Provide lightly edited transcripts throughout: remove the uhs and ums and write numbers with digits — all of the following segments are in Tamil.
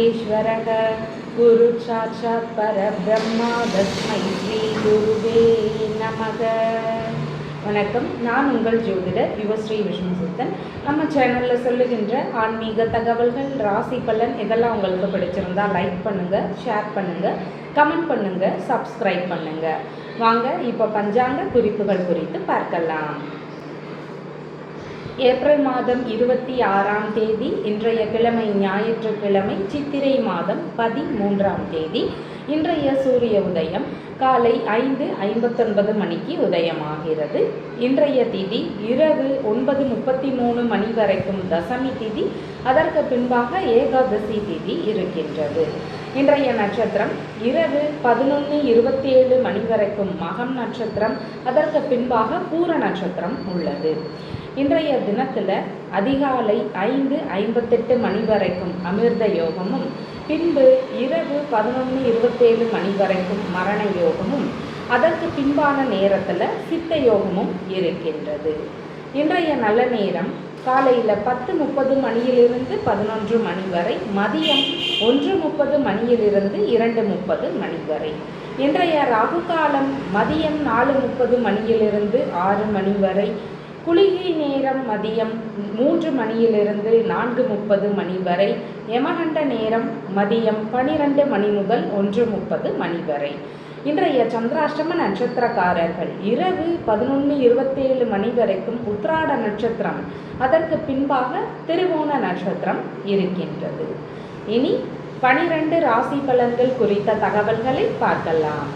மகேஸ்வரக குரு சாட்சாத் பரபிரம்மா தஸ்மை ஸ்ரீ குருவே நமக. வணக்கம், நான் உங்கள் ஜோதிடர் யுவஸ்ரீ விஷ்ணுசுத்தன். நம்ம சேனலில் சொல்லுகின்ற ஆன்மீக தகவல்கள், ராசி பலன் இதெல்லாம் உங்களுக்கு பிடிச்சிருந்தா லைக் பண்ணுங்கள், ஷேர் பண்ணுங்கள், கமெண்ட் பண்ணுங்கள், சப்ஸ்கிரைப் பண்ணுங்கள். வாங்க இப்போ பஞ்சாங்க குறிப்புகள் குறித்து பார்க்கலாம். ஏப்ரல் மாதம் 26ஆம் தேதி, இன்றைய கிழமை ஞாயிற்றுக்கிழமை, சித்திரை மாதம் 13ஆம் தேதி. இன்றைய சூரிய உதயம் காலை 5:59 மணிக்கு உதயமாகிறது. இன்றைய திதி இரவு 9:33 மணி வரைக்கும் தசமி திதி, அதற்கு பின்பாக ஏகாதசி திதி இருக்கின்றது. இன்றைய நட்சத்திரம் இரவு 11:27 மணி வரைக்கும் மகம் நட்சத்திரம், அதற்கு பின்பாக பூர நட்சத்திரம் உள்ளது. இன்றைய தினத்தில் அதிகாலை 5:58 மணி வரைக்கும் அமிர்த யோகமும், பின்பு இரவு 11:27 மணி வரைக்கும் மரண யோகமும், அதற்கு பின்பான நேரத்தில் சித்த யோகமும் இருக்கின்றது. இன்றைய நல்ல நேரம் காலையில் 10:30 மணியிலிருந்து 11 மணி வரை, மதியம் 1:30 மணியிலிருந்து 2:30 மணி வரை. இன்றைய ராகு காலம் மதியம் 4:30 மணியிலிருந்து 6 மணி வரை, குளிகை நேரம் மதியம் 3 மணியிலிருந்து 4:30 மணி வரை, யமகண்ட நேரம் மதியம் 12 மணி முதல் 1:30 மணி வரை. இன்றைய சந்திராஷ்டம நட்சத்திரக்காரர்கள் இரவு 11:27 மணி வரைக்கும் உத்திராட நட்சத்திரம், அதற்கு பின்பாக திருவோண நட்சத்திரம் இருக்கின்றது. இனி 12 ராசி பலன்கள் குறித்த தகவல்களை பார்க்கலாம்.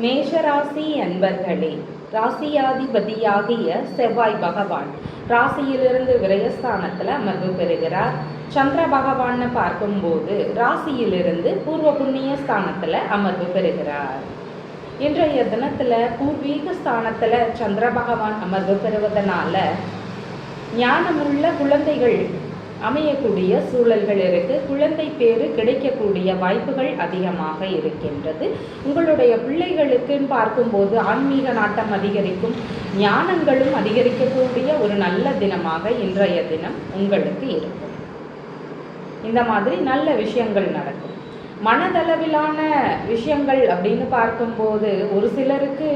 மேஷராசி அன்பர்களே, ராசியாதிபதியாகிய செவ்வாய் பகவான் ராசியிலிருந்து விரயஸ்தானத்தில் அமர்வு பெறுகிறார். சந்திர பகவான் பார்க்கும்போது ராசியிலிருந்து பூர்வ புண்ணிய ஸ்தானத்தில் அமர்வு பெறுகிறார். இன்றைய தினத்தில் பூர்வீக ஸ்தானத்தில் சந்திர பகவான் அமர்வு பெறுவதனால ஞானமுள்ள குழந்தைகள் அமையக்கூடிய சூழல்கள் இருக்கு. குழந்தை பேரு கிடைக்கக்கூடிய வாய்ப்புகள் அதிகமாக இருக்கின்றது. உங்களுடைய பிள்ளைகளுக்கு பார்க்கும்போது ஆன்மீக நாட்டம் அதிகரிக்கும், ஞானங்களும் அதிகரிக்கக்கூடிய ஒரு நல்ல தினமாக இன்றைய தினம் உங்களுக்கு இருக்கும். இந்த மாதிரி நல்ல விஷயங்கள் நடக்கும். மனதளவிலான விஷயங்கள் அப்படின்னு பார்க்கும்போது ஒரு சிலருக்கு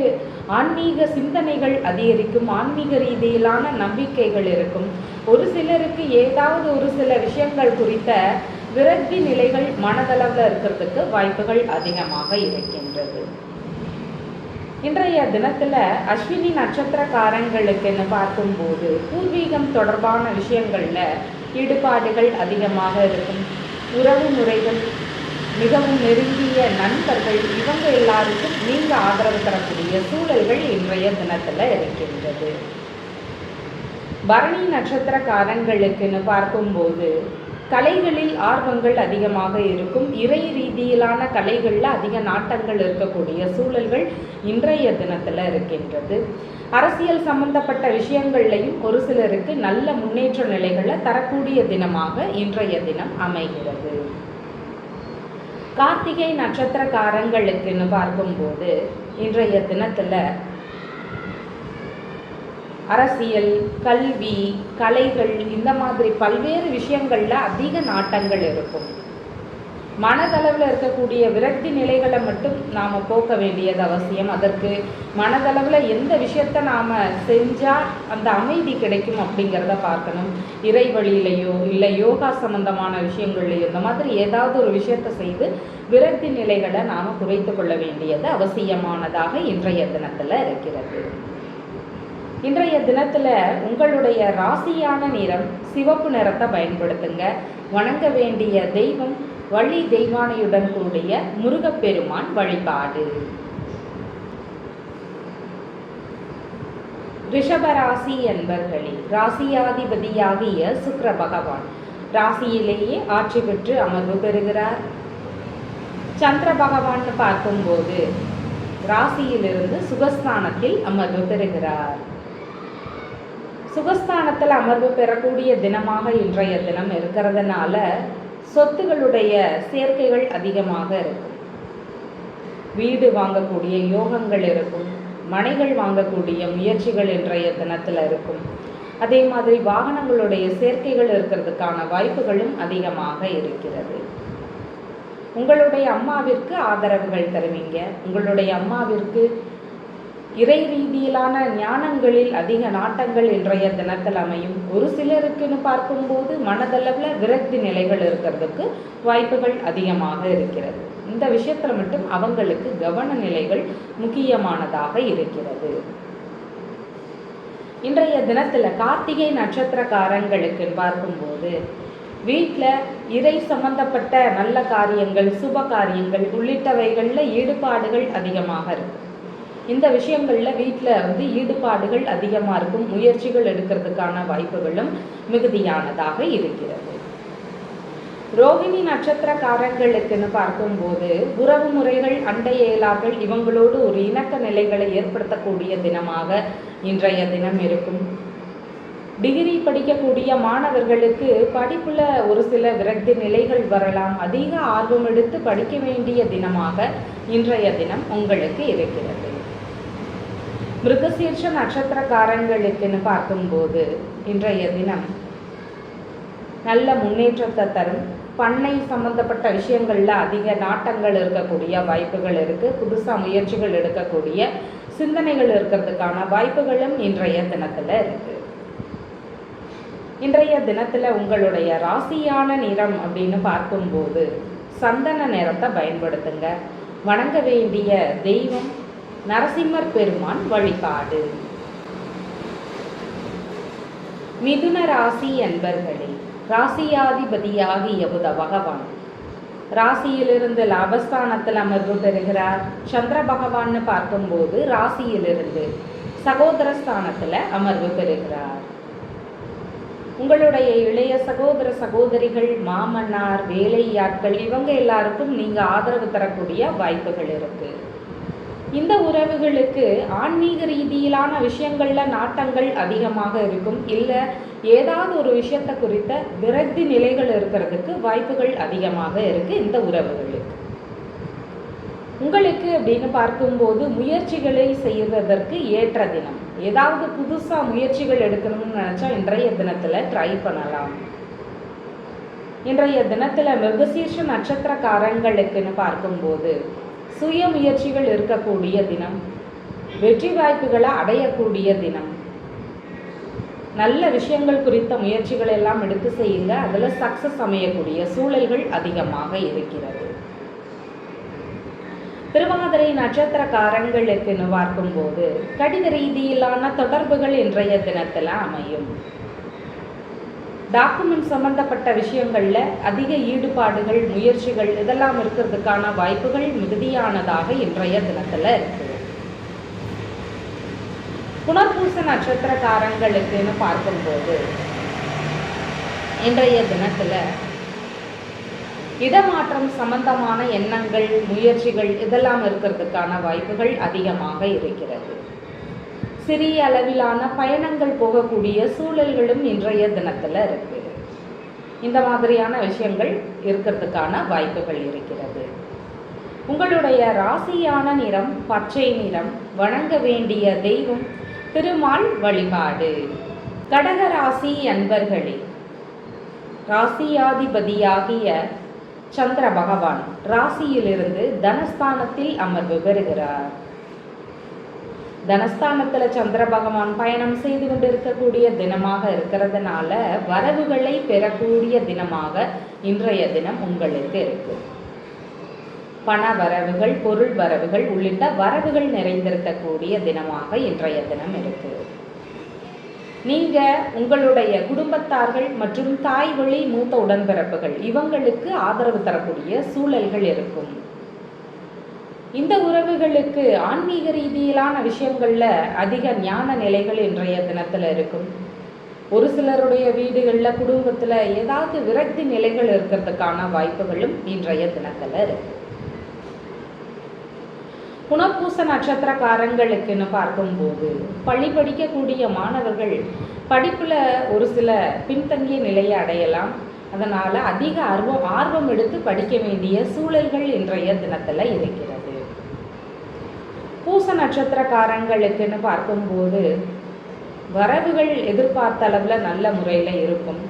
ஆன்மீக சிந்தனைகள் அதிகரிக்கும், ஆன்மீக ரீதியிலான நம்பிக்கைகள் இருக்கும். ஒரு சிலருக்கு ஏதாவது ஒரு சில விஷயங்கள் குறித்த விரக்தி நிலைகள் மனதளவில் இருக்கிறதுக்கு வாய்ப்புகள் அதிகமாக இருக்கின்றது. இன்றைய தினத்தில் அஸ்வினி நட்சத்திரக்காரங்களுக்குன்னு பார்க்கும்போது பூர்வீகம் தொடர்பான விஷயங்களில் ஈடுபாடுகள் அதிகமாக இருக்கும். உறவு முறைகள், மிகவும் நெருங்கிய நண்பர்கள், இவங்க எல்லாருக்கும் நீங்கள் ஆதரவு தரக்கூடிய சூழல்கள் இன்றைய தினத்தில் இருக்கின்றது. பரணி நட்சத்திரக்காரங்களுக்குன்னு பார்க்கும்போது கலைகளில் ஆர்வங்கள் அதிகமாக இருக்கும். இறை ரீதியிலான கலைகளில் அதிக நாட்டங்கள் இருக்கக்கூடிய சூழல்கள் இன்றைய தினத்தில் இருக்கின்றது. அரசியல் சம்பந்தப்பட்ட விஷயங்கள்லையும் ஒரு சிலருக்கு நல்ல முன்னேற்ற நிலைகளை தரக்கூடிய தினமாக இன்றைய தினம் அமைகிறது. கார்த்திகை நட்சத்திரக்காரங்களுக்குன்னு பார்க்கும்போது இன்றைய தினத்தில் அரசியல், கல்வி, கலைகள் இந்த மாதிரி பல்வேறு விஷயங்களில் அதிக நாட்டங்கள் இருக்கும். மனதளவில் இருக்கக்கூடிய விரக்தி நிலைகளை மட்டும் நாம் போக்க வேண்டியது அவசியம். அதற்கு மனதளவில் எந்த விஷயத்தை நாம் செஞ்சால் அந்த அமைதி கிடைக்கும் அப்படிங்கிறத பார்க்கணும். இறை வழியிலையோ இல்லை யோகா சம்பந்தமான விஷயங்கள்லையோ இந்த மாதிரி ஏதாவது ஒரு விஷயத்தை செய்து விரக்தி நிலைகளை நாம் குறைத்து கொள்ள வேண்டியது அவசியமானதாக இன்றைய தினத்தில் இருக்கிறது. இன்றைய தினத்தில் உங்களுடைய ராசியான நிறம் சிவப்பு நிறத்தை பயன்படுத்துங்க. வணங்க வேண்டிய தெய்வம் வள்ளி தெய்வானையுடன் கூடிய முருகப்பெருமான் வழிபாடு. ரிஷபராசி என்பர்களே, ராசியாதிபதியாகிய சுக்கிர பகவான் ராசியிலேயே ஆட்சி பெற்று அமர்வு பெறுகிறார். சந்திர பகவான் பார்க்கும்போது ராசியிலிருந்து சுகஸ்தானத்தில் அமர்வு பெறுகிறார். சுகஸ்தானத்தில் அமர்வு பெறக்கூடிய தினமாக இன்றைய தினம் இருக்கிறதுனால சொத்துகளுடைய சேர்க்கைகள் அதிகமாக இருக்கும். வீடு வாங்கக்கூடிய யோகங்கள் இருக்கும். மனைகள் வாங்கக்கூடிய முயற்சிகள் இன்றைய தினத்தில் இருக்கும். அதே மாதிரி வாகனங்களுடைய சேர்க்கைகள் இருக்கிறதுக்கான வாய்ப்புகளும் அதிகமாக இருக்கிறது. உங்களுடைய அம்மாவிற்கு ஆதரவுகள் தருவீங்க. உங்களுடைய அம்மாவிற்கு இறை ரீதியிலான ஞானங்களில் அதிக நாட்டங்கள் இன்றைய தினத்தில் அமையும். ஒரு சிலருக்குன்னு பார்க்கும்போது மனதளவில் விரக்தி நிலைகள் இருக்கிறதுக்கு வாய்ப்புகள் அதிகமாக இருக்கிறது. இந்த விஷயத்தில் மட்டும் அவங்களுக்கு கவன நிலைகள் முக்கியமானதாக இருக்கிறது. இன்றைய தினத்தில் கார்த்திகை நட்சத்திரக்காரங்களுக்கு பார்க்கும்போது வீட்டில் இறை சம்பந்தப்பட்ட நல்ல காரியங்கள், சுப காரியங்கள் உள்ளிட்டவைகளில் ஈடுபாடுகள் அதிகமாக இருக்கும். இந்த விஷயங்களில் வீட்டில் ஈடுபாடுகள் அதிகமாக இருக்கும். முயற்சிகள் எடுக்கிறதுக்கான வாய்ப்புகளும் மிகுதியானதாக இருக்கிறது. ரோகிணி நட்சத்திரக்காரங்களுக்குன்னு பார்க்கும்போது உறவு முறைகள், அண்டை இயலார்கள் இவங்களோடு ஒரு இணக்க நிலைகளை ஏற்படுத்தக்கூடிய தினமாக இன்றைய தினம் இருக்கும். டிகிரி படிக்கக்கூடிய மாணவர்களுக்கு படிப்பில் ஒரு சில விரக்தி நிலைகள் வரலாம். அதிக ஆர்வம் எடுத்து படிக்க வேண்டிய தினமாக இன்றைய தினம் உங்களுக்கு இருக்கிறது. மிருகசீர்ஷ நட்சத்திரக்காரங்களுக்குன்னு பார்க்கும்போது இன்றைய தினம் நல்ல முன்னேற்றத்தை தரும். பண்ணை சம்பந்தப்பட்ட விஷயங்களில் அதிக நாட்டங்கள் இருக்கக்கூடிய வாய்ப்புகள் இருக்குது. புதுசாக முயற்சிகள் எடுக்கக்கூடிய சிந்தனைகள் இருக்கிறதுக்கான வாய்ப்புகளும் இன்றைய தினத்தில் இருக்குது. இன்றைய தினத்தில் உங்களுடைய ராசியான நிறம் அப்படின்னு பார்க்கும்போது சந்தன நிறத்தை பயன்படுத்துங்க. வணங்க வேண்டிய தெய்வம் நரசிம்மர் பெருமான் வழிபாடு. மிதுன ராசி என்பர்களே, ராசியாதிபதியாகிய புத பகவான் ராசியிலிருந்து லாபஸ்தானத்தில் அமர்வு பெறுகிறார். சந்திர பகவான்னு பார்க்கும்போது ராசியிலிருந்து சகோதரஸ்தானத்தில் அமர்வு பெறுகிறார். உங்களுடைய இளைய சகோதர சகோதரிகள், மாமன்னார், வேலையாட்கள் இவங்க எல்லாருக்கும் நீங்கள் ஆதரவு தரக்கூடிய வாய்ப்புகள் இருக்கு. இந்த உறவுகளுக்கு ஆன்மீக ரீதியிலான விஷயங்களில் நாட்டங்கள் அதிகமாக இருக்கும். இல்லை ஏதாவது ஒரு விஷயத்தை குறித்த விரக்தி நிலைகள் இருக்கிறதுக்கு வாய்ப்புகள் அதிகமாக இருக்குது இந்த உறவுகளுக்கு. உங்களுக்கு அப்படின்னு பார்க்கும்போது முயற்சிகளை செய்வதற்கு ஏற்ற தினம். ஏதாவது புதுசாக முயற்சிகள் எடுக்கணும்னு நினச்சா இன்றைய தினத்தில் ட்ரை பண்ணலாம். இன்றைய தினத்தில் மிருகசீர்ஷ நட்சத்திரக்காரங்களுக்குன்னு பார்க்கும்போது சுய முயற்சிகள் இருக்கக்கூடிய தினம். வெற்றி வாய்ப்புகளை அடையக்கூடிய தினம். நல்ல விஷயங்கள் குறித்த முயற்சிகள் எல்லாம் எடுத்து செய்யுங்க. அதில் சக்ஸஸ் அமையக்கூடிய சூழல்கள் அதிகமாக இருக்கிறது. திருவாதிரை நட்சத்திரக்காரங்களுக்குன்னு பார்க்கும்போது கடித ரீதியிலான தொடர்புகள் இன்றைய தினத்தில் அமையும். டாக்குமெண்ட் சம்பந்தப்பட்ட விஷயங்களில் அதிக ஈடுபாடுகள், முயற்சிகள் இதெல்லாம் இருக்கிறதுக்கான வாய்ப்புகள் மிகுதியானதாக இன்றைய தினத்தில் இருக்குது. புனர்பூச நட்சத்திரக்காரங்களுக்குன்னு பார்க்கும்போது இன்றைய தினத்தில் இடமாற்றம் சம்பந்தமான எண்ணங்கள், முயற்சிகள் இதெல்லாம் இருக்கிறதுக்கான வாய்ப்புகள் அதிகமாக இருக்கிறது. சிறிய அளவிலான பயணங்கள் போகக்கூடிய சூழல்களும் இன்றைய தினத்தில் இருக்குது. இந்த மாதிரியான விஷயங்கள் இருக்கிறதுக்கான வாய்ப்புகள் இருக்கிறது. உங்களுடைய ராசியான நிறம் பச்சை நிறம். வணங்க வேண்டிய தெய்வம் திருமால் வழிபாடு. கடக ராசி அன்பர்களே, ராசியாதிபதியாகிய சந்திர பகவான் ராசியிலிருந்து தனஸ்தானத்தில் அமர்வு பெறுகிறார். தனஸ்தானத்தில் சந்திர பகவான் பயணம் செய்து கொண்டிருக்கக்கூடிய தினமாக இருக்கிறதுனால வரவுகளை பெறக்கூடிய தினமாக இன்றைய தினம் உங்களுக்கு இருக்கு. பண வரவுகள், பொருள் வரவுகள் உள்ளிட்ட வரவுகள் நிறைந்திருக்கக்கூடிய தினமாக இன்றைய தினம் இருக்கு. நீங்க உங்களுடைய குடும்பத்தார்கள் மற்றும் தாய் வழி மூத்த உடன்பிறப்புகள் இவங்களுக்கு ஆதரவு தரக்கூடிய சூழல்கள் இருக்கும். இந்த உறவுகளுக்கு ஆன்மீக ரீதியிலான விஷயங்கள்ல அதிக ஞான நிலைகள் இன்றைய தினத்துல இருக்கும். ஒரு சிலருடைய வீடுகளில் குடும்பத்தில் ஏதாவது விரக்தி நிலைகள் இருக்கிறதுக்கான வாய்ப்புகளும் இன்றைய தினத்துல இருக்கு. புனர்பூச நட்சத்திரக்காரங்களுக்குன்னு பார்க்கும்போது பள்ளி படிக்கக்கூடிய மாணவர்கள் படிப்பில் ஒரு சில பின்தங்கிய நிலையை அடையலாம். அதனால் அதிக ஆர்வம் எடுத்து படிக்க வேண்டிய சூழல்கள் இன்றைய தினத்தில் இருக்கிறது. பூச நட்சத்திரக்காரங்களுக்குன்னு பார்க்கும்போது வரவுகள் எதிர்பார்த்த அளவில் நல்ல முறையில் இருக்கும்.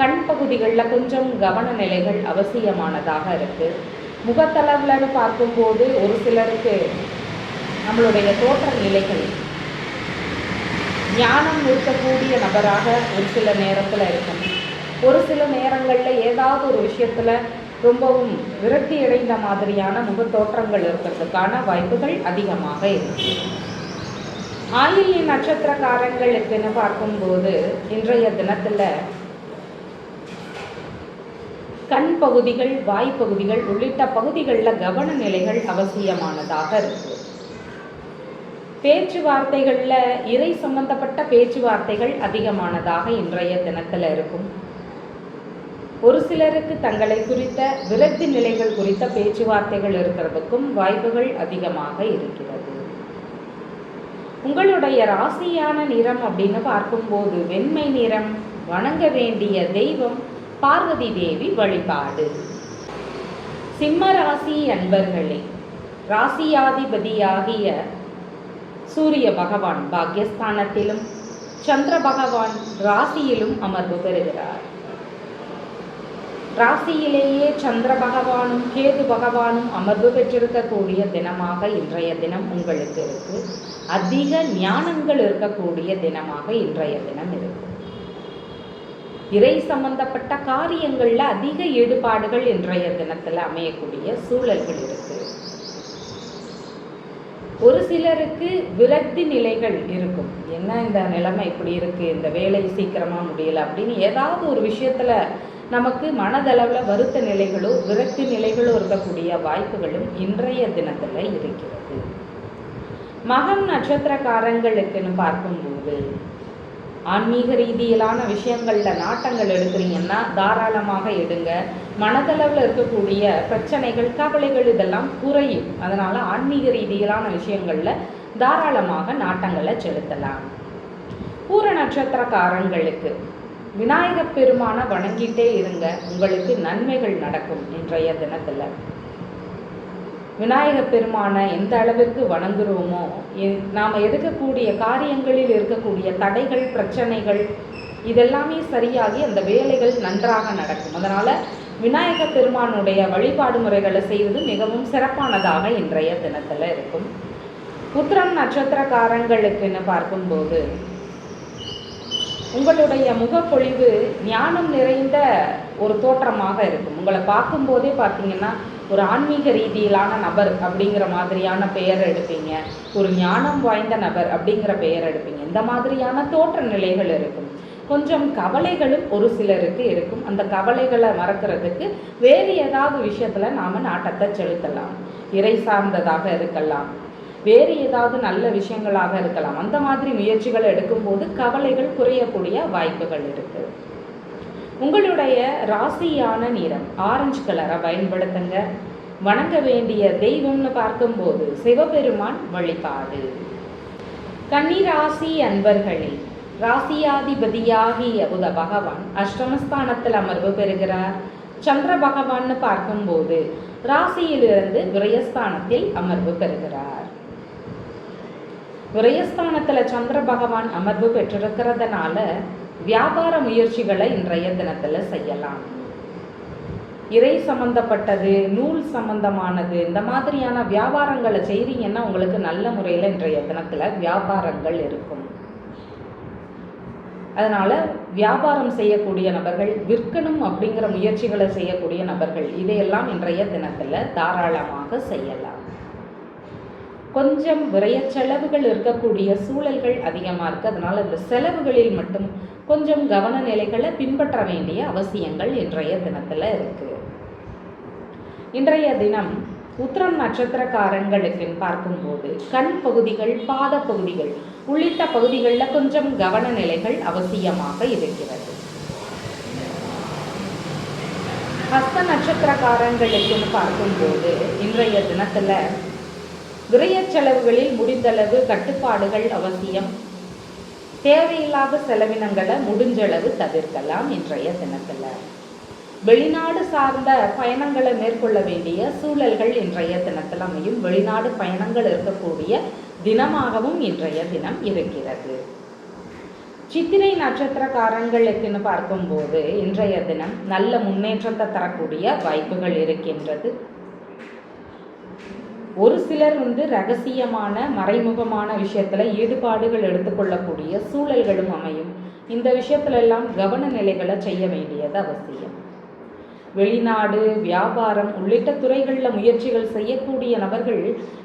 கண் பகுதிகளில் கொஞ்சம் கவன நிலைகள் அவசியமானதாக இருக்குது. முகத்தளவுலன்னு பார்க்கும்போது ஒரு சிலருக்கு நம்மளுடைய தோற்ற நிலைகள் ஞானம் இருக்கக்கூடிய நபராக ஒரு சில நேரத்தில் இருக்கும். ஒரு சில நேரங்களில் ஏதாவது ஒரு விஷயத்தில் ரொம்பவும் விரக்தி அடைந்த மாதிரியான முகத்தோற்றங்கள் இருக்கிறதுக்கான வாய்ப்புகள் அதிகமாக இருக்கு. ஆயில்ய நட்சத்திரக்காரங்களுக்குன்னு பார்க்கும்போது இன்றைய தினத்தில் கண் பகுதிகள், வாய்ப்பகுதிகள் உள்ளிட்ட பகுதிகளில் கவன நிலைகள் அவசியமானதாக இருக்கு. பேச்சுவார்த்தைகளில் இறை சம்பந்தப்பட்ட பேச்சுவார்த்தைகள் அதிகமானதாக இன்றைய தினத்தில் இருக்கும். ஒரு சிலருக்கு தங்களை குறித்த விரக்தி நிலைகள் குறித்த பேச்சுவார்த்தைகள் இருக்கிறதுக்கும் வாய்ப்புகள் அதிகமாக இருக்கிறது. உங்களுடைய ராசியான நிறம் அப்படின்னு பார்க்கும்போது வெண்மை நிறம். வணங்க வேண்டிய தெய்வம் பார்வதி தேவி வழிபாடு. சிம்ம ராசி அன்பர்களே, ராசியாதிபதியாகிய சூரிய பகவான் பாக்யஸ்தானத்திலும் சந்திர பகவான் ராசியிலும் அமர்வு பெறுகிறார். ராசியிலேயே சந்திர பகவானும் கேது பகவானும் அமர்வு பெற்றிருக்கக்கூடிய தினமாக இன்றைய தினம் உங்களுக்கு இருக்கு. அதிக ஞானங்கள் இருக்கக்கூடிய தினமாக இன்றைய தினம் இருக்கு. இறை சம்பந்தப்பட்ட காரியங்கள்ல அதிக ஈடுபாடுகள் இன்றைய தினத்துல அமையக்கூடிய சூழல்கள் இருக்கு. ஒரு சிலருக்கு விரக்தி நிலைகள் இருக்கும். என்ன இந்த நிலைமை இப்படி இருக்கு, இந்த வேலை சீக்கிரமா முடியல அப்படின்னு ஏதாவது ஒரு விஷயத்துல நமக்கு மனதளவில் வருத்த நிலைகளோ விரக்தி நிலைகளோ இருக்கக்கூடிய வாய்ப்புகளும் இன்றைய தினத்தில் இருக்கிறது. மகம் நட்சத்திரக்காரங்களுக்குன்னு பார்க்கும்போது ஆன்மீக ரீதியிலான விஷயங்களில் நாட்டங்கள் எடுக்கிறீங்கன்னா தாராளமாக எடுங்க. மனதளவில் இருக்கக்கூடிய பிரச்சனைகள், கவலைகள் இதெல்லாம் குறையும். அதனால் ஆன்மீக ரீதியிலான விஷயங்களில் தாராளமாக நாட்டங்களை செலுத்தலாம். பூர நட்சத்திரக்காரங்களுக்கு விநாயகப் பெருமானை வணங்கிட்டே இருங்க, உங்களுக்கு நன்மைகள் நடக்கும். இன்றைய தினத்தில் விநாயகப் பெருமானை எந்த அளவிற்கு வணங்குகிறோமோ நாம் எடுக்கக்கூடிய காரியங்களில் இருக்கக்கூடிய தடைகள், பிரச்சனைகள் இதெல்லாமே சரியாகி அந்த வேலைகள் நன்றாக நடக்கும். அதனால் விநாயகப் பெருமானுடைய வழிபாடு முறைகளை செய்வது மிகவும் சிறப்பானதாக இன்றைய தினத்தில் இருக்கும். உத்திரம் நட்சத்திரக்காரங்களுக்குன்னு பார்க்கும்போது உங்களுடைய முகப்பொழிவு ஞானம் நிறைந்த ஒரு தோற்றமாக இருக்கும். உங்களை பார்க்கும்போதே பார்த்தீங்கன்னா ஒரு ஆன்மீக ரீதியிலான நபர் அப்படிங்கிற மாதிரியான பெயர் எடுப்பீங்க, ஒரு ஞானம் வாய்ந்த நபர் அப்படிங்கிற பெயர் எடுப்பீங்க. இந்த மாதிரியான தோற்ற நிலைகள் இருக்கும். கொஞ்சம் கவலைகளும் ஒரு சிலருக்கு இருக்கும். அந்த கவலைகளை மறக்கிறதுக்கு வேறு ஏதாவது விஷயத்தில் நாம் நாட்டத்தை செலுத்தலாம். இறை சார்ந்ததாக இருக்கலாம், வேறு ஏதாவது நல்ல விஷயங்களாக இருக்கலாம். அந்த மாதிரி முயற்சிகள் எடுக்கும்போது கவலைகள் குறையக்கூடிய வாய்ப்புகள் இருக்குது. உங்களுடைய ராசியான நிறம் ஆரஞ்சு கலரை பயன்படுத்துங்க. வணங்க வேண்டிய தெய்வம்னு பார்க்கும்போது சிவபெருமான் வழிபாடு. கன்னிராசி அன்பர்களே, ராசியாதிபதியாகிய புத பகவான் அஷ்டமஸ்தானத்தில் அமர்வு பெறுகிறார். சந்திர பகவான்னு பார்க்கும்போது ராசியிலிருந்து விரயஸ்தானத்தில் அமர்வு பெறுகிறார். விரயஸ்தானத்தில் சந்திர பகவான் அமர்வு பெற்றிருக்கிறதுனால வியாபார முயற்சிகளை இன்றைய தினத்தில் செய்யலாம். இறை சம்பந்தப்பட்டது, நூல் சம்பந்தமானது, இந்த மாதிரியான வியாபாரங்களை செய்கிறீங்கன்னா உங்களுக்கு நல்ல முறையில் இன்றைய தினத்தில் வியாபாரங்கள் இருக்கும். அதனால் வியாபாரம் செய்யக்கூடிய நபர்கள், விற்கணும் அப்படிங்கிற முயற்சிகளை செய்யக்கூடிய நபர்கள் இதையெல்லாம் இன்றைய தினத்தில் தாராளமாக செய்யலாம். கொஞ்சம் விரைய செலவுகள் இருக்கக்கூடிய சூழல்கள் அதிகமாக இருக்குது. அதனால் இந்த செலவுகளில் மட்டும் கொஞ்சம் கவன நிலைகளை பின்பற்ற வேண்டிய அவசியங்கள் இன்றைய தினத்தில் இருக்குது. இன்றைய தினம் உத்திரம் நட்சத்திரக்காரங்களுக்கு பார்க்கும்போது கண் பகுதிகள், பாத பகுதிகள் உள்ளிட்ட பகுதிகளில் கொஞ்சம் கவன நிலைகள் அவசியமாக இருக்கிறது. ஹஸ்த நட்சத்திரக்காரங்களுக்குன்னு பார்க்கும்போது இன்றைய தினத்தில் விரய செலவுகளில் முடிந்தளவு கட்டுப்பாடுகள் அவசியம். தேவையில்லாத செலவினங்களை முடிஞ்சளவு தவிர்க்கலாம். இன்றைய தினத்தில் வெளிநாடு சார்ந்த பயணங்களை மேற்கொள்ள வேண்டிய சூழல்கள் இன்றைய தினத்தில் அமையும். வெளிநாடு பயணங்கள் இருக்கக்கூடிய தினமாகவும் இன்றைய தினம் இருக்கிறது. சித்திரை நட்சத்திரக்காரங்களுக்குன்னு பார்க்கும்போது இன்றைய தினம் நல்ல முன்னேற்றத்தை தரக்கூடிய வாய்ப்புகள் இருக்கின்றது. ஒரு சிலர் ரகசியமான மறைமுகமான விஷயத்தில் ஈடுபாடுகள் எடுத்துக்கொள்ளக்கூடிய சூழல்களும் அமையும். இந்த விஷயத்துலெல்லாம் கவன நிலைகளை செய்ய வேண்டியது அவசியம். வெளிநாடு, வியாபாரம் உள்ளிட்ட துறைகளில் முயற்சிகள் செய்யக்கூடிய நபர்கள்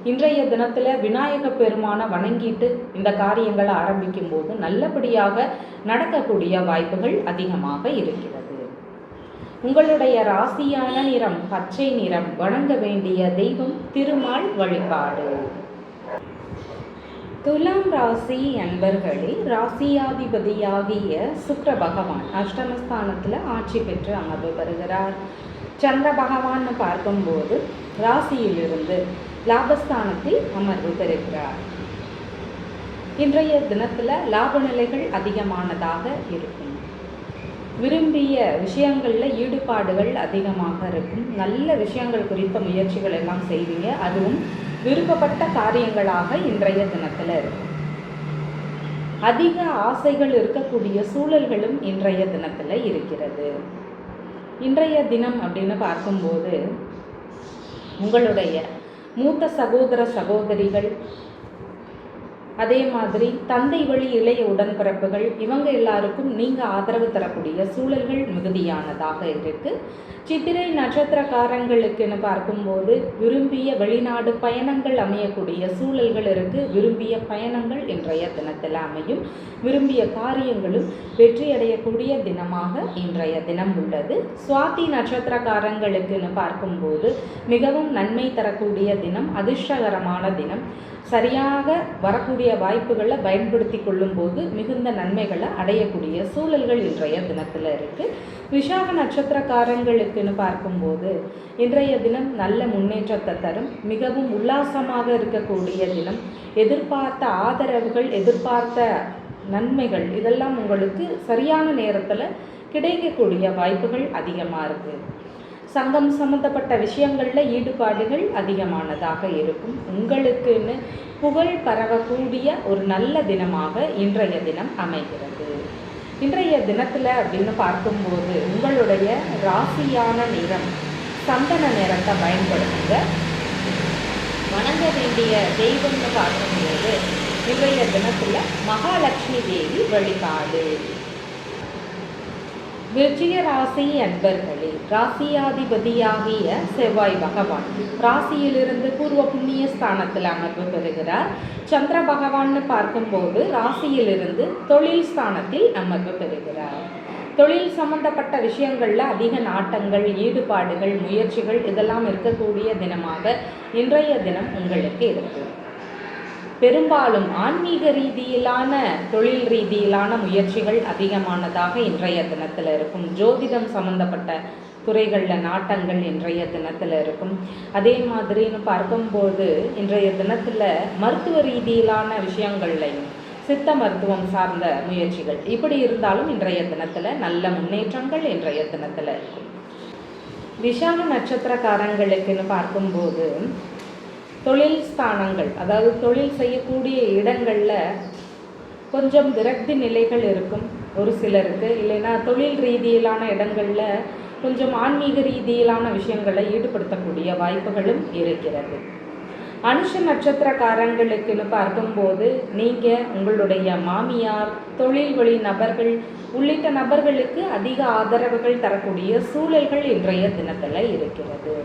இன்றைய தினத்தில் விநாயக பெருமானை வணங்கிட்டு இந்த காரியங்களை ஆரம்பிக்கும் போது நல்லபடியாக நடக்கக்கூடிய வாய்ப்புகள் அதிகமாக இருக்கிறது. உங்களுடைய ராசியான நிறம் பச்சை நிறம். வணங்க வேண்டிய தெய்வம் திருமால் வழிபாடு. துலாம் ராசி அன்பர்களே, ராசியாதிபதியாகிய சுக்கிர பகவான் அஷ்டமஸ்தானத்தில் ஆட்சி பெற்று அமர்வு பெறுகிறார். சந்திர பகவான்னு பார்க்கும்போது ராசியிலிருந்து லாபஸ்தானத்தில் அமர்வு பெறுகிறார். இன்றைய தினத்தில் லாப நிலைகள் அதிகமானதாக இருக்கும். விரும்பிய விஷயங்களில் ஈடுபாடுகள் அதிகமாக இருக்கும். நல்ல விஷயங்கள் குறித்த முயற்சிகள் எல்லாம் செய்வீங்க. அதுவும் விருப்பப்பட்ட காரியங்களாக இன்றைய தினத்தில் இருக்கும். அதிக ஆசைகள் இருக்கக்கூடிய சூழல்களும் இன்றைய தினத்தில் இருக்கிறது. இன்றைய தினம் அப்படின்னு பார்க்கும்போது உங்களுடைய மூத்த சகோதர சகோதரிகள், அதே மாதிரி தந்தை வழி இளைய உடன்பிறப்புகள், இவங்க எல்லாருக்கும் நீங்கள் ஆதரவு தரக்கூடிய சூழல்கள் மிகுதியானதாக இருக்குது. சித்திரை நட்சத்திரக்காரங்களுக்குன்னு பார்க்கும்போது விரும்பிய வெளிநாடு பயணங்கள் அமையக்கூடிய சூழல்கள் இருக்குது. விரும்பிய பயணங்கள் இன்றைய தினத்தில் அமையும். விரும்பிய காரியங்களும் வெற்றியடையக்கூடிய தினமாக இன்றைய தினம் உள்ளது. சுவாதி நட்சத்திரக்காரங்களுக்குன்னு பார்க்கும்போது மிகவும் நன்மை தரக்கூடிய தினம், அதிர்ஷ்டகரமான தினம். சரியாக வரக்கூடிய வாய்ப்புகளை பயன்படுத்தி கொள்ளும்போது மிகுந்த நன்மைகளை அடையக்கூடிய சூழல்கள் இன்றைய தினத்தில் இருக்குது. விசாக நட்சத்திரக்காரங்களுக்குன்னு பார்க்கும்போது இன்றைய தினம் நல்ல முன்னேற்றத்தை தரும். மிகவும் உல்லாசமாக இருக்கக்கூடிய தினம். எதிர்பார்த்த ஆதரவுகள், எதிர்பார்த்த நன்மைகள் இதெல்லாம் உங்களுக்கு சரியான நேரத்தில் கிடைக்கக்கூடிய வாய்ப்புகள் அதிகமாக இருக்குது. சங்கம் சம்பந்தப்பட்ட விஷயங்களில் ஈடுபாடுகள் அதிகமானதாக இருக்கும். உங்களுக்குன்னு புகழ் பரவக்கூடிய ஒரு நல்ல தினமாக இன்றைய தினம் அமைகிறது. இன்றைய தினத்தில் அப்படின்னு பார்க்கும்போது உங்களுடைய ராசியான நிறம் சந்தன நிறத்தை பயன்படுத்துங்க. வணங்க வேண்டிய தெய்வம்னு பார்க்கும்போது இன்றைய தினத்தில் மகாலட்சுமி தேவி வழிபாடு. விருச்சிக ராசி அன்பர்களே, ராசியாதிபதியாகிய செவ்வாய் பகவான் ராசியிலிருந்து பூர்வ புண்ணிய ஸ்தானத்தில் அமர்வு பெறுகிறார். சந்திர பகவான்னு பார்க்கும்போது ராசியிலிருந்து தொழில் ஸ்தானத்தில் அமர்வு பெறுகிறார். தொழில் சம்பந்தப்பட்ட விஷயங்களில் அதிக நாட்டங்கள், ஈடுபாடுகள், முயற்சிகள் இதெல்லாம் இருக்கக்கூடிய தினமாக இன்றைய தினம் உங்களுக்கு இருக்கும். பெரும்பாலும் ஆன்மீக ரீதியிலான, தொழில் ரீதியிலான முயற்சிகள் அதிகமானதாக இன்றைய தினத்தில் இருக்கும். ஜோதிடம் சம்பந்தப்பட்ட துறைகளில் நாட்டங்கள் இன்றைய தினத்தில் இருக்கும். அதே மாதிரின்னு பார்க்கும்போது இன்றைய தினத்தில் மருத்துவ ரீதியிலான விஷயங்கள்லையும், சித்த மருத்துவம் சார்ந்த முயற்சிகள் இப்படி இருந்தாலும் இன்றைய தினத்தில் நல்ல முன்னேற்றங்கள் இன்றைய தினத்தில் இருக்கும். விசாக நட்சத்திரக்காரங்களுக்குன்னு பார்க்கும்போது தொழில் ஸ்தானங்கள், அதாவது தொழில் செய்யக்கூடிய இடங்களில் கொஞ்சம் விரக்தி நிலைகள் இருக்கும் ஒரு சிலருக்கு. இல்லைன்னா தொழில் ரீதியிலான இடங்களில் கொஞ்சம் ஆன்மீக ரீதியிலான விஷயங்களை ஈடுபடுத்தக்கூடிய வாய்ப்புகளும் இருக்கிறது. அனுஷ நட்சத்திரக்காரங்களுக்குன்னு பார்க்கும்போது நீங்கள் உங்களுடைய மாமியார், தொழில் வழி நபர்கள் உள்ளிட்ட நபர்களுக்கு அதிக ஆதரவுகள் தரக்கூடிய சூழல்கள் இன்றைய தினத்தில் இருக்கிறது.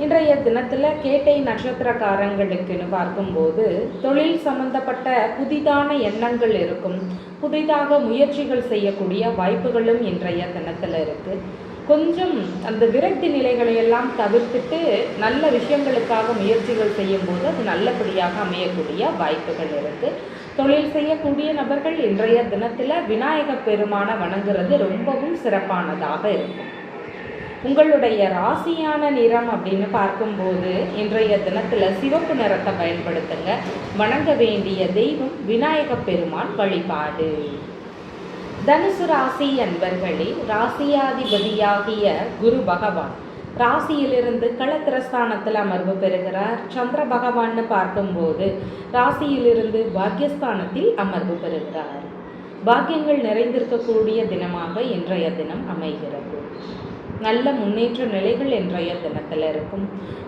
இன்றைய தினத்தில் கேட்டை நட்சத்திரக்காரங்களுக்குன்னு பார்க்கும்போது தொழில் சம்பந்தப்பட்ட புதிதான எண்ணங்கள் இருக்கும். புதிதாக முயற்சிகள் செய்யக்கூடிய வாய்ப்புகளும் இன்றைய தினத்தில் இருக்குது. கொஞ்சம் அந்த விரக்தி நிலைகளை எல்லாம் தவிர்த்துட்டு நல்ல விஷயங்களுக்காக முயற்சிகள் செய்யும்போது அது நல்லபடியாக அமையக்கூடிய வாய்ப்புகள் இருக்குது. தொழில் செய்யக்கூடிய நபர்கள் இன்றைய தினத்தில் விநாயக பெருமானை வணங்குறது ரொம்பவும் சிறப்பானதாக இருக்கும். உங்களுடைய ராசியான நிறம் அப்படின்னு பார்க்கும்போது இன்றைய தினத்தில் சிவப்பு நிறத்தை பயன்படுத்துங்க. வணங்க வேண்டிய தெய்வம் விநாயக பெருமான் வழிபாடு. தனுசு ராசி அன்பர்களே, ராசியாதிபதியாகிய குரு பகவான் ராசியிலிருந்து களத்திரஸ்தானத்தில் அமர்வு பெறுகிறார். சந்திர பகவான்னு பார்க்கும்போது ராசியிலிருந்து பாக்யஸ்தானத்தில் அமர்வு பெறுகிறார். பாக்கியங்கள் நிறைந்திருக்கக்கூடிய தினமாக இன்றைய தினம் அமைகிறது. நல்ல முன்னேற்ற நிலைகள் இன்றைய தினத்தில் இருக்கும்.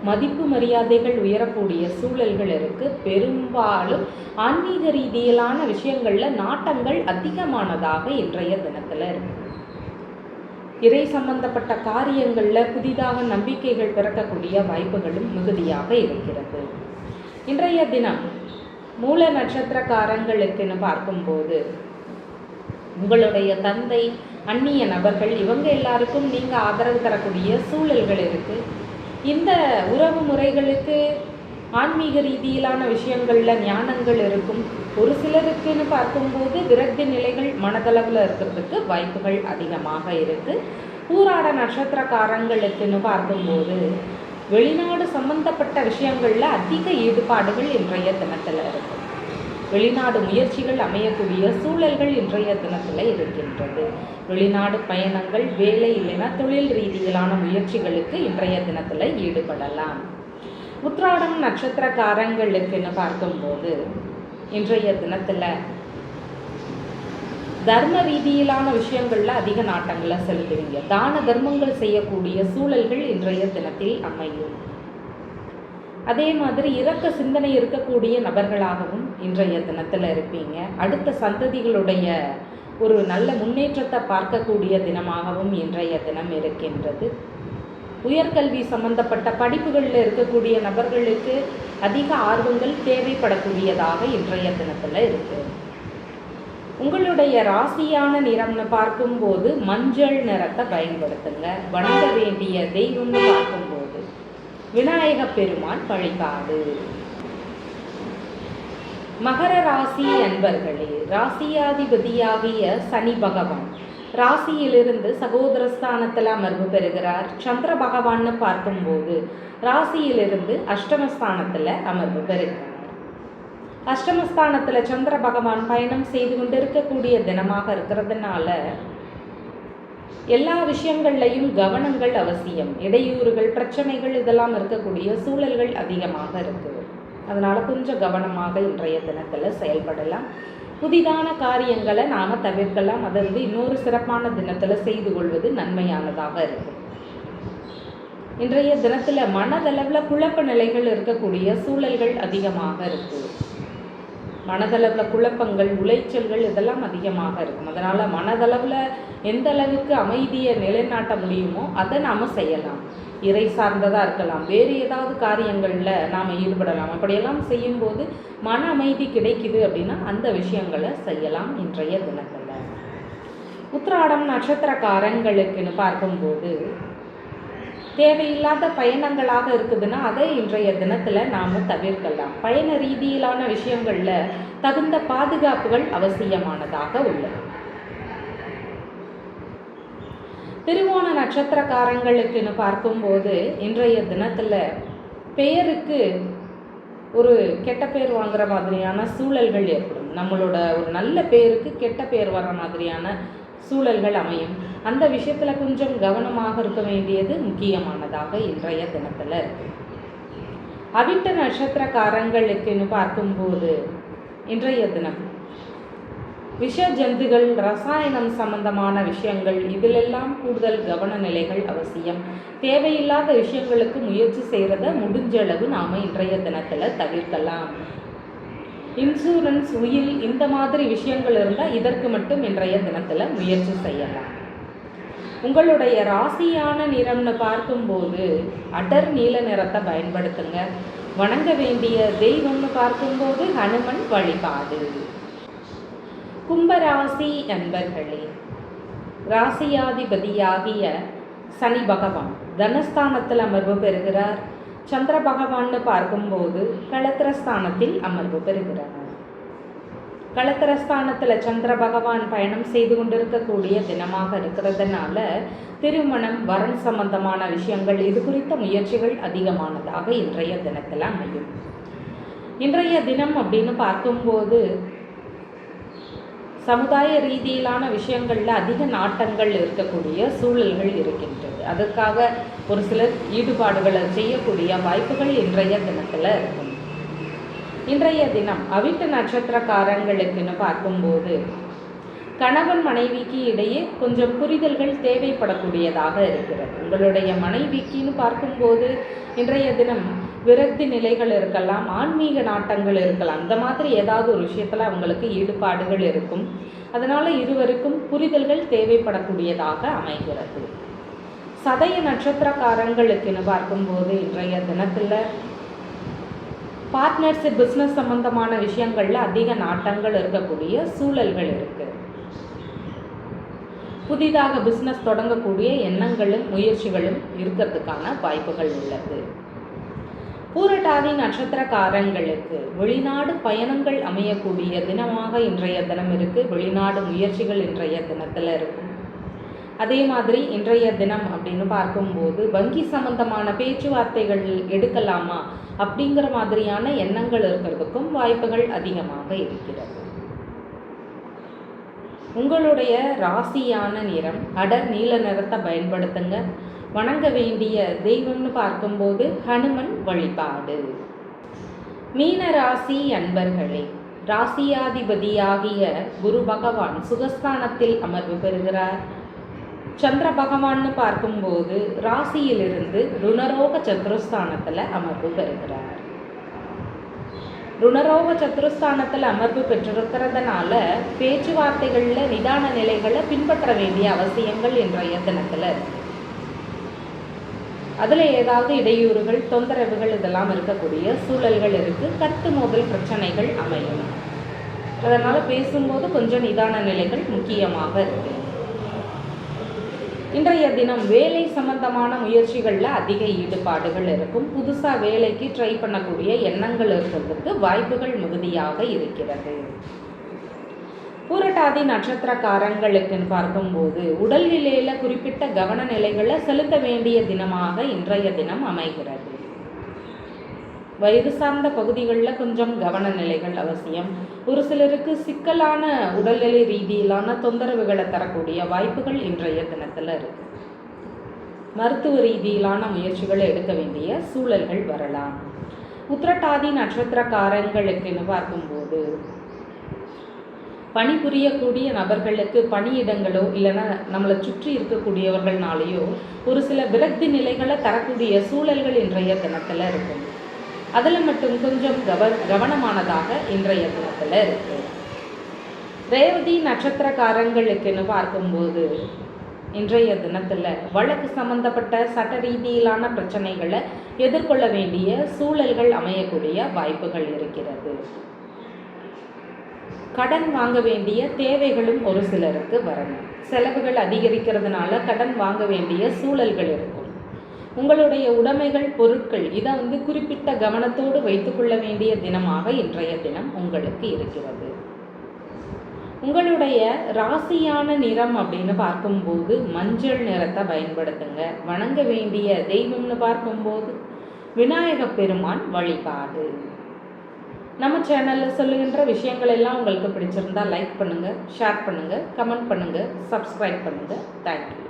மதிப்பு மரியாதைகள் உயரக்கூடிய சூழல்கள் இருக்குது. பெரும்பாலும் ஆன்மீக ரீதியிலான விஷயங்களில் நாட்டங்கள் அதிகமானதாக இன்றைய தினத்தில் இருக்கும். இறை சம்பந்தப்பட்ட காரியங்களில் புதிதாக நம்பிக்கைகள் பிறக்கக்கூடிய வாய்ப்புகளும் மிகுதியாக இருக்கிறது. இன்றைய தினம் மூல நட்சத்திரக்காரங்களுக்குன்னு பார்க்கும்போது உங்களுடைய தந்தை, அந்நிய நபர்கள், இவங்க எல்லாருக்கும் நீங்கள் ஆதரவு தரக்கூடிய சூழல்கள் இருக்குது. இந்த உறவு முறைகளுக்கு ஆன்மீக ரீதியிலான விஷயங்களில் ஞானங்கள் இருக்கும். ஒரு சிலருக்குன்னு பார்க்கும்போது விரக்தி நிலைகள் மனதளவில் இருக்கிறதுக்கு வாய்ப்புகள் அதிகமாக இருக்குது. பூராட நட்சத்திரக்காரங்களுக்குன்னு பார்க்கும்போது வெளிநாடு சம்பந்தப்பட்ட விஷயங்களில் அதிக ஈடுபாடுகள் இன்றைய தினத்தில் இருக்கும். வெளிநாடு முயற்சிகள் அமையக்கூடிய சூழல்கள் இன்றைய தினத்தில் இருக்கின்றது. வெளிநாடு பயணங்கள், வேலை இல்லைன்னா தொழில் ரீதியிலான முயற்சிகளுக்கு இன்றைய தினத்தில் ஈடுபடலாம். உத்திராடம் நட்சத்திரக்காரங்களுக்குன்னு பார்க்கும்போது இன்றைய தினத்தில் தர்ம ரீதியிலான விஷயங்களில் அதிக நாட்டங்களை செலுத்துவீங்க. தான தர்மங்கள் செய்யக்கூடிய சூழல்கள் இன்றைய தினத்தில் அமையும். அதே மாதிரி இரக்க சிந்தனை இருக்கக்கூடிய நபர்களாகவும் இன்றைய தினத்தில் இருப்பீங்க. அடுத்த சந்ததிகளுடைய ஒரு நல்ல முன்னேற்றத்தை பார்க்கக்கூடிய தினமாகவும் இன்றைய தினம் இருக்கின்றது. உயர்கல்வி சம்பந்தப்பட்ட படிப்புகளில் இருக்கக்கூடிய நபர்களுக்கு அதிக ஆர்வங்கள் தேவைப்படக்கூடியதாக இன்றைய தினத்தில் இருக்குது. உங்களுடைய ராசியான நிறம்னு பார்க்கும்போது மஞ்சள் நிறத்தை பயன்படுத்துங்க. வணங்க வேண்டிய தெய்வம்னு பார்க்கும்போது விநாயக பெருமான் வழிபாடு. மகர ராசி அன்பர்களே, ராசியாதிபதியாகிய சனி பகவான் ராசியிலிருந்து சகோதரஸ்தானத்தில் அமர்வு பெறுகிறார். சந்திர பகவான்னு பார்க்கும்போது ராசியிலிருந்து அஷ்டமஸ்தானத்தில் அமர்வு பெறுகிறார். அஷ்டமஸ்தானத்தில் சந்திர பகவான் பயணம் செய்து கொண்டிருக்கக்கூடிய தினமாக இருக்கிறதுனால எல்லா விஷயங்கள்லையும் கவனங்கள் அவசியம். இடையூறுகள், பிரச்சனைகள் இதெல்லாம் இருக்கக்கூடிய சூழல்கள் அதிகமாக இருக்குது. அதனால் கொஞ்சம் கவனமாக இன்றைய தினத்தில் செயல்படலாம். புதிதான காரியங்களை நாம் தவிர்க்கலாம். அதை இன்னொரு சிறப்பான தினத்தில் செய்து கொள்வது நன்மையானதாக இருக்கும். இன்றைய தினத்தில் மனதளவில் குழப்ப நிலைகள் இருக்கக்கூடிய சூழல்கள் அதிகமாக இருக்குது. மனதளவில் குழப்பங்கள், உளைச்சல்கள் இதெல்லாம் அதிகமாக இருக்கும். அதனால் மனதளவில் எந்த அளவுக்கு அமைதியை நிலைநாட்ட முடியுமோ அதை நாம் செய்யலாம். இறை சார்ந்ததாக இருக்கலாம், வேறு ஏதாவது காரியங்களில் நாம் ஈடுபடலாம். அப்படியெல்லாம் செய்யும்போது மன அமைதி கிடைக்குது அப்படின்னா அந்த விஷயங்களை செய்யலாம் இன்றைய தினத்தில். உத்திராடம் நட்சத்திரக்காரங்களுக்குன்னு பார்க்கும்போது தேவையில்லாத பயணங்களாக இருக்குதுன்னா அதை இன்றைய தினத்தில் நாம் தவிர்க்கலாம். பயண ரீதியிலான விஷயங்களில் தகுந்த பாதுகாப்புகள் அவசியமானதாக உள்ளது. திருவோண நட்சத்திரக்காரங்களுக்குன்னு பார்க்கும்போது இன்றைய தினத்தில் பெயருக்கு ஒரு கெட்ட பேர் வாங்குற மாதிரியான சூழல்கள் ஏற்படும். நம்மளோட ஒரு நல்ல பேருக்கு கெட்ட பேர் வர மாதிரியான சூழல்கள் அமையும். அந்த விஷயத்தில் கொஞ்சம் கவனமாக இருக்க வேண்டியது முக்கியமானதாக இன்றைய தினத்தில் இருக்கு. அவிட்ட நட்சத்திரக்காரங்களுக்குன்னு பார்க்கும்போது இன்றைய தினம் விஷ ஜந்துகள், ரசாயனம் சம்பந்தமான விஷயங்கள் இதிலெல்லாம் கூடுதல் கவன நிலைகள் அவசியம். தேவையில்லாத விஷயங்களுக்கு முயற்சி செய்கிறத முடிஞ்சளவு நாம் இன்றைய தினத்தில் தவிர்க்கலாம். இன்சூரன்ஸ், உயில் இந்த மாதிரி விஷயங்கள் இருந்தால் இதற்கு மட்டும் இன்றைய தினத்தில் முயற்சி செய்யலாம். உங்களுடைய ராசியான நிறம்னு பார்க்கும்போது அடர் நீல நிறத்தை பயன்படுத்துங்க. வணங்க வேண்டிய தெய்வம்னு பார்க்கும்போது ஹனுமன் வழிபாடு. கும்பராசி அன்பர்களே, ராசியாதிபதியாகிய சனி பகவான் தனஸ்தானத்தில் அமர்வு பெறுகிறார். சந்திர பகவான்னு பார்க்கும்போது களத்திரஸ்தானத்தில் அமர்வு பெறுகிறார். களத்திரஸ்தானத்தில் சந்திர பகவான் பயணம் செய்து கொண்டிருக்கக்கூடிய தினமாக இருக்கிறதுனால திருமணம், வரன் சம்பந்தமான விஷயங்கள் இது குறித்த முயற்சிகள் அதிகமானதாக இன்றைய தினத்தில் அமையும். இன்றைய தினம் அப்படின்னு பார்க்கும்போது சமுதாய ரீதியிலான விஷயங்களில் அதிக நாட்டங்கள் இருக்கக்கூடிய சூழல்கள் இருக்கின்றது. அதற்காக ஒரு சிலர் ஈடுபாடுகளை செய்யக்கூடிய வாய்ப்புகள் இன்றைய தினத்தில் இருக்கும். இன்றைய தினம் அவிட்ட நட்சத்திரக்காரங்களுக்குன்னு பார்க்கும்போது கணவன் மனைவிக்கு இடையே கொஞ்சம் புரிதல்கள் தேவைப்படக்கூடியதாக இருக்கிறது. உங்களுடைய மனைவிக்குன்னு பார்க்கும்போது இன்றைய தினம் விரக்தி நிலைகள் இருக்கலாம், ஆன்மீக நாட்டங்கள் இருக்கலாம். அந்த மாதிரி ஏதாவது ஒரு விஷயத்தில் அவங்களுக்கு ஈடுபாடுகள் இருக்கும். அதனால் இருவருக்கும் புரிதல்கள் தேவைப்படக்கூடியதாக அமைகிறது. சதய நட்சத்திரக்காரங்களுக்குன்னு பார்க்கும்போது இன்றைய தினத்தில் பார்ட்னர்ஷிப், பிஸ்னஸ் சம்பந்தமான விஷயங்களில் அதிக நாட்டங்கள் இருக்கக்கூடிய சூழல்கள் இருக்குது. புதிதாக பிஸ்னஸ் தொடங்கக்கூடிய எண்ணங்களும் முயற்சிகளும் இருக்கிறதுக்கான வாய்ப்புகள் உள்ளது. பூரட்டாதி நட்சத்திரக்காரங்களுக்கு வெளிநாடு பயணங்கள் அமையக்கூடிய தினமாக இன்றைய தினம் இருக்குது. வெளிநாடு முயற்சிகள் இன்றைய தினத்தில் இருக்கும். அதே மாதிரி இன்றைய தினம் அப்படின்னு பார்க்கும்போது வங்கி சம்பந்தமான பேச்சுவார்த்தைகள் எடுக்கலாமா அப்படிங்கிற மாதிரியான எண்ணங்கள் இருக்கிறதுக்கும் வாய்ப்புகள் அதிகமாக இருக்கிறது. உங்களுடைய ராசியான நிறம் அடர் நீல நிறத்தை பயன்படுத்துங்க. வணங்க வேண்டிய தெய்வம்னு பார்க்கும்போது ஹனுமன் வழிபாடு. மீன ராசி அன்பர்களே, ராசியாதிபதியாகிய குரு பகவான் சுகஸ்தானத்தில் அமர்வு பெறுகிறார். சந்திர பகவான்னு பார்க்கும்போது ராசியிலிருந்து ருணரோக சத்துருஸ்தானத்தில் அமர்வு பெறுகிறார். ருணரோக சத்துருஸ்தானத்தில் அமர்வு பெற்றிருக்கிறதுனால பேச்சுவார்த்தைகளில் நிதான நிலைகளை பின்பற்ற வேண்டிய அவசியங்கள் இன்றைய தினத்தில் இருக்கு. அதில் ஏதாவது இடையூறுகள், தொந்தரவுகள் இதெல்லாம் இருக்கக்கூடிய சூழல்கள் இருக்குது. கத்து மோதல் பிரச்சனைகள் அமையும். அதனால் பேசும்போது கொஞ்சம் நிதான நிலைகள் முக்கியமாக இருக்குது. இன்றைய தினம் வேலை சம்பந்தமான முயற்சிகளில் அதிக ஈடுபாடுகள் இருக்கும். புதுசாக வேலைக்கு ட்ரை பண்ணக்கூடிய எண்ணங்கள் இருக்கிறதுக்கு வாய்ப்புகள் மிகுதியாக இருக்கிறது. பூரட்டாதி நட்சத்திரக்காரங்களுக்குன்னு பார்க்கும்போது உடல்நிலையில் குறிப்பிட்ட கவன நிலைகளை செலுத்த வேண்டிய தினமாக இன்றைய தினம் அமைகிறது. வயது சார்ந்த பகுதிகளில் கொஞ்சம் கவன நிலைகள் அவசியம். ஒரு சிலருக்கு சிக்கலான உடல்நிலை ரீதியிலான தொந்தரவுகளை தரக்கூடிய வாய்ப்புகள் இன்றைய தினத்தில் இருக்கு. மருத்துவ ரீதியிலான முயற்சிகளை எடுக்க வேண்டிய சூழல்கள் வரலாம். உத்திரட்டாதி நட்சத்திரக்காரங்களுக்குன்னு பார்க்கும்போது பணிபுரியக்கூடிய நபர்களுக்கு பணியிடங்களோ இல்லைன்னா நம்மளை சுற்றி இருக்கக்கூடியவர்கள்னாலேயோ ஒரு சில விரக்தி நிலைகளை தரக்கூடிய சூழல்கள் இன்றைய தினத்தில் இருக்கும். அதில் மட்டும் கொஞ்சம் கவனமானதாக இன்றைய தினத்தில் இருக்கு. ரேவதி நட்சத்திரக்காரங்களுக்குன்னு பார்க்கும்போது இன்றைய தினத்தில் வழக்கு சம்பந்தப்பட்ட சட்ட ரீதியிலான பிரச்சனைகளை எதிர்கொள்ள வேண்டிய சூழல்கள் அமையக்கூடிய வாய்ப்புகள் இருக்கிறது. கடன் வாங்க வேண்டிய தேவைகளும் ஒரு சிலருக்கு வரணும். செலவுகள் அதிகரிக்கிறதுனால கடன் வாங்க வேண்டிய சூழல்கள் இருக்கும். உங்களுடைய உடைமைகள், பொருட்கள் இதை குறிப்பிட்ட கவனத்தோடு வைத்துக்கொள்ள வேண்டிய தினமாக இன்றைய தினம் உங்களுக்கு இருக்கிறது. உங்களுடைய ராசியான நிறம் அப்படின்னு பார்க்கும்போது மஞ்சள் நிறத்தை பயன்படுத்துங்க. வணங்க வேண்டிய தெய்வம்னு பார்க்கும்போது விநாயக பெருமான் வழிபாடு. நம்ம சேனலில் சொல்லுகின்ற விஷயங்கள் எல்லாம் உங்களுக்கு பிடிச்சிருந்தா லைக் பண்ணுங்கள், ஷேர் பண்ணுங்கள், கமெண்ட் பண்ணுங்கள், சப்ஸ்கிரைப் பண்ணுங்கள். தேங்க்யூ.